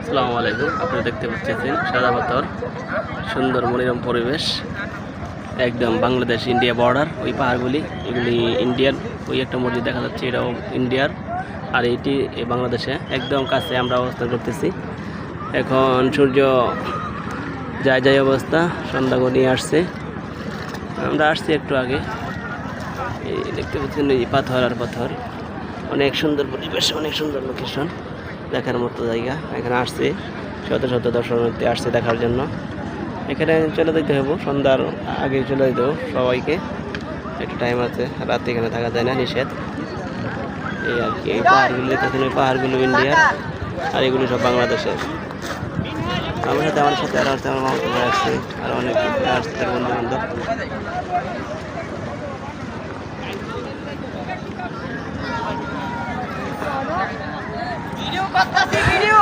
আসসালামু আলাইকুম। আপনারা দেখতে পাচ্ছেন সাদা পাথর, সুন্দর মনোরম পরিবেশ, একদম বাংলাদেশ ইন্ডিয়া বর্ডার। ওই পাহাড়গুলি এগুলি ইন্ডিয়ার। ওই একটা মসজিদ দেখা যাচ্ছে, এটাও ইন্ডিয়ার, আর এইটি বাংলাদেশে একদম কাছে আমরা অবস্থান করতেছি। এখন সূর্য যায় যায় অবস্থা, সন্ধ্যা গড়িয়ে আসছে। আমরা আসছি একটু আগে, এই দেখতে পাচ্ছেন এই পাথর আর পাথর, অনেক সুন্দর পরিবেশ, অনেক সুন্দর লোকেশন, দেখার মতো জায়গা। এখানে আসছে শত শত দর্শনার্থী আসছে দেখার জন্য। এখানে চলে যেতে হবে, সন্ধ্যার আগে চলে যেতে হবে সবাইকে, একটু টাইম আছে, রাতে এখানে থাকা যায় না, নিষেধ। এই আর কি, এই পাহাড়গুলো দেখতেছেন, ওই পাহাড়গুলো ইন্ডিয়ার আর এগুলো সব বাংলাদেশের। আমার সাথে আর আসছে, আমার মামা আসছে, আর অনেক আসছে তার বন্ধু বান্ধব। ভিডিও করতেছি ভিডিও।